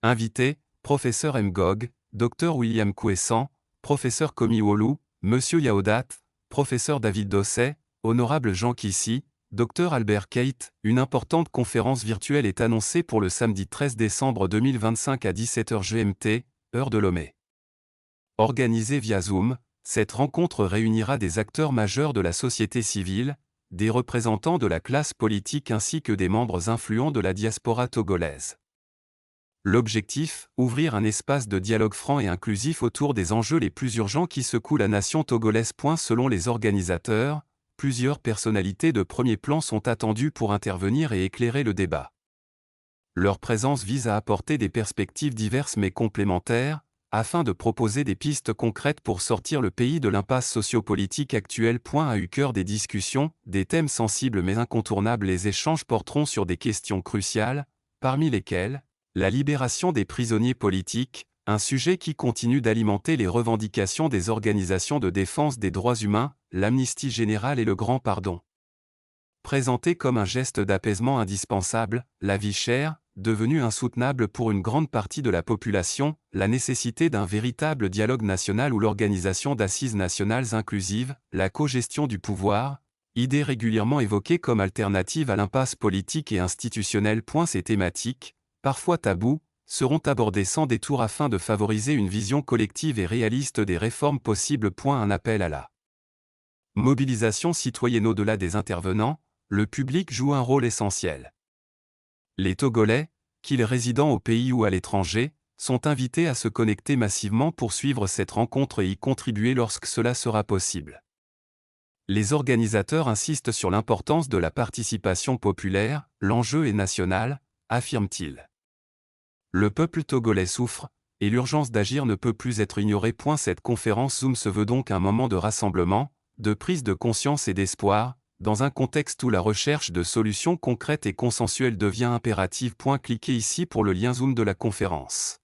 Invités, Professeur Mgog, Dr William Kouessan, Professeur Komi Wolu, Monsieur Yaodat, Professeur David Dosset, Honorable Jean Kissy, Dr Albert Kate. Une importante conférence virtuelle est annoncée pour le samedi 13 décembre 2025 à 17h GMT, heure de Lomé. Organisée via Zoom, cette rencontre réunira des acteurs majeurs de la société civile, des représentants de la classe politique ainsi que des membres influents de la diaspora togolaise. L'objectif, ouvrir un espace de dialogue franc et inclusif autour des enjeux les plus urgents qui secouent la nation togolaise. Selon les organisateurs, plusieurs personnalités de premier plan sont attendues pour intervenir et éclairer le débat. Leur présence vise à apporter des perspectives diverses mais complémentaires, afin de proposer des pistes concrètes pour sortir le pays de l'impasse sociopolitique actuelle. A eu cœur des discussions, des thèmes sensibles mais incontournables. Les échanges porteront sur des questions cruciales, parmi lesquelles la libération des prisonniers politiques, un sujet qui continue d'alimenter les revendications des organisations de défense des droits humains, l'amnistie générale et le grand pardon. Présenté comme un geste d'apaisement indispensable, la vie chère, devenue insoutenable pour une grande partie de la population, la nécessité d'un véritable dialogue national ou l'organisation d'assises nationales inclusives, la cogestion du pouvoir, idée régulièrement évoquée comme alternative à l'impasse politique et institutionnelle. Ces thématiques, parfois tabous, seront abordées sans détour afin de favoriser une vision collective et réaliste des réformes possibles. Un appel à la mobilisation citoyenne. Au-delà des intervenants, le public joue un rôle essentiel. Les Togolais, qu'ils résident au pays ou à l'étranger, sont invités à se connecter massivement pour suivre cette rencontre et y contribuer lorsque cela sera possible. Les organisateurs insistent sur l'importance de la participation populaire, l'enjeu est national, affirment-ils. Le peuple togolais souffre, et l'urgence d'agir ne peut plus être ignorée. Cette conférence Zoom se veut donc un moment de rassemblement, de prise de conscience et d'espoir, dans un contexte où la recherche de solutions concrètes et consensuelles devient impérative. Cliquez ici pour le lien Zoom de la conférence.